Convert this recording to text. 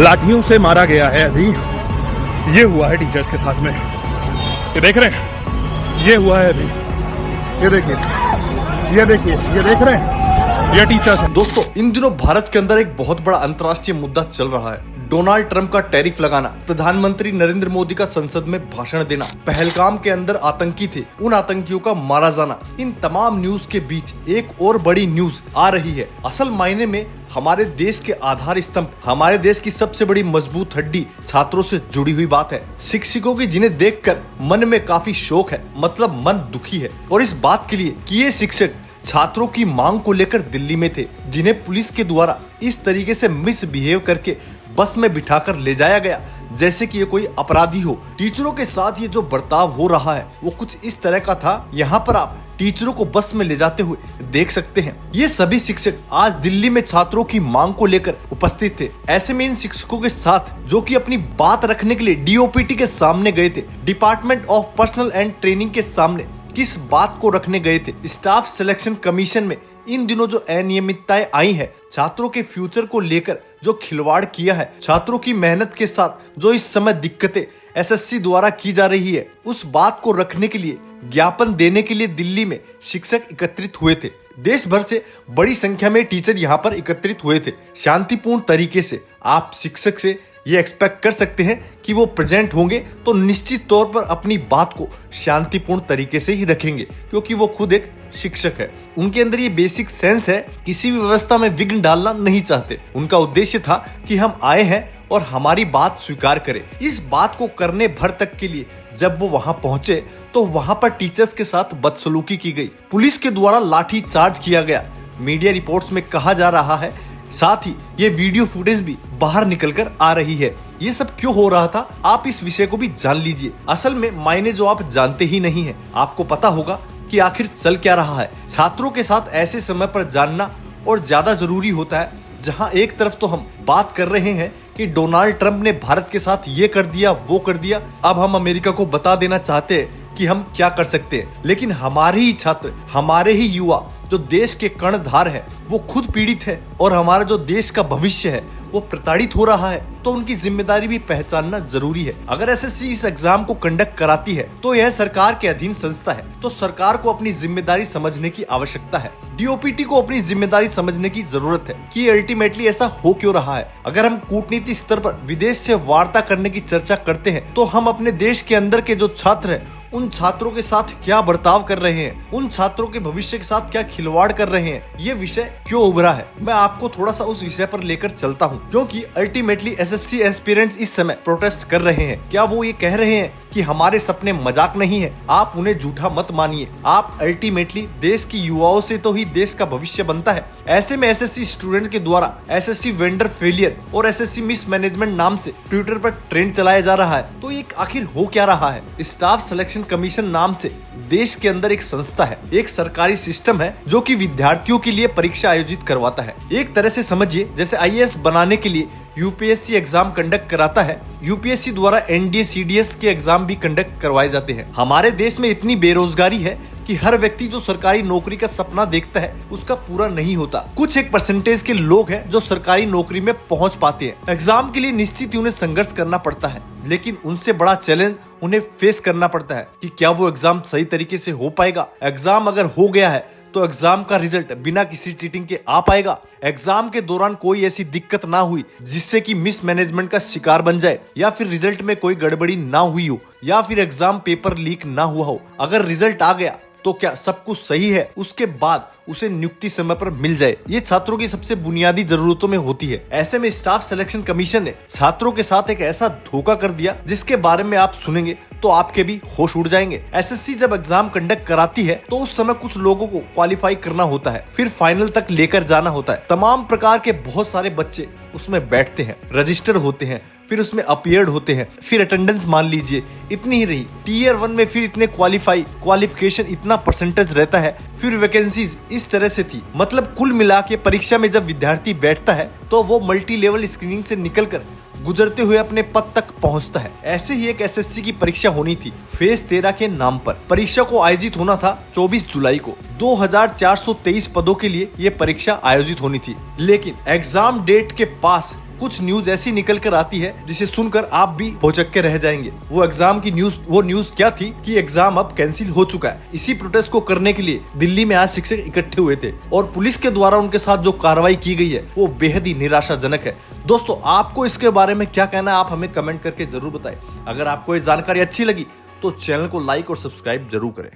लाठियों से मारा गया है। अभी ये हुआ है टीचर्स के साथ में, ये देख रहे हैं, ये हुआ है अभी, ये देखिए, ये देखिए, ये देख रहे हैं, ये टीचर्स हैं। दोस्तों, इन दिनों भारत के अंदर एक बहुत बड़ा अंतर्राष्ट्रीय मुद्दा चल रहा है। डोनाल्ड ट्रंप का टैरिफ लगाना, प्रधानमंत्री नरेंद्र मोदी का संसद में भाषण देना, पहलगाम के अंदर आतंकी थे, उन आतंकियों का मारा जाना। इन तमाम न्यूज के बीच एक और बड़ी न्यूज आ रही है। असल मायने में हमारे देश के आधार स्तंभ, हमारे देश की सबसे बड़ी मजबूत हड्डी छात्रों से जुड़ी हुई बात है। शिक्षकों की जिन्हें देखकर मन में काफी शोक है, मतलब मन दुखी है, और इस बात के लिए कि ये शिक्षक छात्रों की मांग को लेकर दिल्ली में थे, जिन्हें पुलिस के द्वारा इस तरीके से मिसबिहेव करके बस में बिठाकर ले जाया गया जैसे कि ये कोई अपराधी हो। टीचरों के साथ ये जो बर्ताव हो रहा है वो कुछ इस तरह का था। यहाँ पर आप टीचरों को बस में ले जाते हुए देख सकते हैं। ये सभी शिक्षक आज दिल्ली में छात्रों की मांग को लेकर उपस्थित थे। ऐसे में इन शिक्षकों के साथ जो कि अपनी बात रखने के लिए डीओपीटी के सामने गए थे, department of personal and training के सामने किस बात को रखने गए थे? स्टाफ सिलेक्शन कमीशन में इन दिनों जो अनियमितताएं आई है, छात्रों के फ्यूचर को लेकर जो खिलवाड़ किया है, छात्रों की मेहनत के साथ जो इस समय दिक्कतें एसएससी द्वारा की जा रही है, उस बात को रखने के लिए ज्ञापन देने के लिए दिल्ली में शिक्षक एकत्रित हुए थे। देश भर से बड़ी संख्या में टीचर यहाँ पर एकत्रित हुए थे। शांतिपूर्ण तरीके से आप शिक्षक से ये एक्सपेक्ट कर सकते हैं कि वो प्रेजेंट होंगे तो निश्चित तौर पर अपनी बात को शांतिपूर्ण तरीके से ही रखेंगे, क्योंकि वो खुद एक शिक्षक है। उनके अंदर ये बेसिक सेंस है, किसी भी व्यवस्था में विघ्न डालना नहीं चाहते। उनका उद्देश्य था कि हम आए हैं और हमारी बात स्वीकार करें। इस बात को करने भर तक के लिए जब वो वहां पहुंचे तो वहां पर टीचर्स के साथ बदसलूकी की गई, पुलिस के द्वारा लाठी चार्ज किया गया। मीडिया रिपोर्ट्स में कहा जा रहा है, साथ ही ये वीडियो फुटेज भी बाहर निकलकर आ रही है। ये सब क्यों हो रहा था, आप इस विषय को भी जान लीजिए। असल में मायने जो आप जानते ही नहीं है, आपको पता होगा कि आखिर चल क्या रहा है। छात्रों के साथ ऐसे समय पर जानना और ज्यादा जरूरी होता है, जहां एक तरफ तो हम बात कर रहे हैं कि डोनाल्ड ट्रंप ने भारत के साथ ये कर दिया, वो कर दिया, अब हम अमेरिका को बता देना चाहते हैं कि हम क्या कर सकते हैं, लेकिन हमारे ही छात्र, हमारे ही युवा जो देश के कर्णधार है, वो खुद पीड़ित है और हमारा जो देश का भविष्य है वो प्रताड़ित हो रहा है। तो उनकी जिम्मेदारी भी पहचानना जरूरी है। अगर एसएससी इस एग्जाम को कंडक्ट कराती है तो यह सरकार के अधीन संस्था है, तो सरकार को अपनी जिम्मेदारी समझने की आवश्यकता है। डीओपीटी को अपनी जिम्मेदारी समझने की जरूरत है कि अल्टीमेटली ऐसा हो क्यों रहा है। अगर हम कूटनीति स्तर पर विदेश से वार्ता करने की चर्चा करते हैं तो हम अपने देश के अंदर के जो छात्र हैं उन छात्रों के साथ क्या बर्ताव कर रहे हैं, उन छात्रों के भविष्य के साथ क्या खिलवाड़ कर रहे हैं, ये विषय क्यों उभरा है, मैं आपको थोड़ा सा उस विषय पर लेकर चलता हूँ। क्योंकि अल्टीमेटली एसएससी एस्पिरेंट्स इस समय प्रोटेस्ट कर रहे हैं। क्या वो ये कह रहे हैं कि हमारे सपने मजाक नहीं है? आप उन्हें झूठा मत मानिए। आप अल्टीमेटली देश की युवाओं से तो ही देश का भविष्य बनता है। ऐसे में एसएससी स्टूडेंट के द्वारा एसएससी वेंडर फेलियर और एसएससी मिसमैनेजमेंट नाम से ट्विटर पर ट्रेंड चलाया जा रहा है। तो ये आखिर हो क्या रहा है? स्टाफ सिलेक्शन कमीशन नाम से देश के अंदर एक संस्था है, एक सरकारी सिस्टम है जो कि विद्यार्थियों के लिए परीक्षा आयोजित करवाता है। एक तरह से समझिए जैसे आईएएस बनाने के लिए यूपीएससी एग्जाम कंडक्ट कराता है, यूपीएससी द्वारा एनडीए सीडीएस के एग्जाम भी कंडक्ट करवाए जाते हैं। हमारे देश में इतनी बेरोजगारी है कि हर व्यक्ति जो सरकारी नौकरी का सपना देखता है उसका पूरा नहीं होता। कुछ एक परसेंटेज के लोग हैं जो सरकारी नौकरी में पहुंच पाते हैं। एग्जाम के लिए निश्चित ही उन्हें संघर्ष करना पड़ता है, लेकिन उनसे बड़ा चैलेंज उन्हें फेस करना पड़ता है कि क्या वो एग्जाम सही तरीके से हो पाएगा। एग्जाम अगर हो गया है तो एग्जाम का रिजल्ट बिना किसी चीटिंग के आ पाएगा। एग्जाम के दौरान कोई ऐसी दिक्कत ना हुई जिससे कि मिसमैनेजमेंट का शिकार बन जाए, या फिर रिजल्ट में कोई गड़बड़ी ना हुई हो, या फिर एग्जाम पेपर लीक ना हुआ हो। अगर रिजल्ट आ गया तो क्या सब कुछ सही है, उसके बाद उसे नियुक्ति समय पर मिल जाए। ये छात्रों की सबसे बुनियादी जरूरतों में होती है। ऐसे में स्टाफ सिलेक्शन कमीशन ने छात्रों के साथ एक ऐसा धोखा कर दिया जिसके बारे में आप सुनेंगे तो आपके भी होश उड़ जाएंगे। एसएससी जब एग्जाम कंडक्ट कराती है तो उस समय कुछ लोगों को क्वालिफाई करना होता है, फिर फाइनल तक लेकर जाना होता है। तमाम प्रकार के बहुत सारे बच्चे उसमें बैठते हैं, रजिस्टर होते हैं, फिर उसमें अपीयर्ड होते हैं, फिर अटेंडेंस मान लीजिए इतनी ही रही। टीयर 1 में फिर इतने क्वालिफिकेशन इतना परसेंटेज रहता है, फिर वैकेंसीज इस तरह से थी। मतलब कुल मिला के परीक्षा में जब विद्यार्थी बैठता है तो वो मल्टी लेवल स्क्रीनिंग से निकलकर गुजरते हुए अपने पद तक पहुंचता है। ऐसे ही एक एसएससी की परीक्षा होनी थी फेज 13 के नाम पर। परीक्षा को आयोजित होना था 24 जुलाई को। 2423 पदों के लिए ये परीक्षा आयोजित होनी थी, लेकिन एग्जाम डेट के पास कुछ न्यूज ऐसी निकल कर आती है जिसे सुनकर आप भी भौचक्के रह जाएंगे। वो एग्जाम की न्यूज क्या थी कि एग्जाम अब कैंसिल हो चुका है। इसी प्रोटेस्ट को करने के लिए दिल्ली में आज शिक्षक इकट्ठे हुए थे और पुलिस के द्वारा उनके साथ जो कार्रवाई की गई है वो बेहद ही निराशाजनक है। दोस्तों, आपको इसके बारे में क्या कहना है, आप हमें कमेंट करके जरूर बताएं। अगर आपको ये जानकारी अच्छी लगी तो चैनल को लाइक और सब्सक्राइब जरूर करें।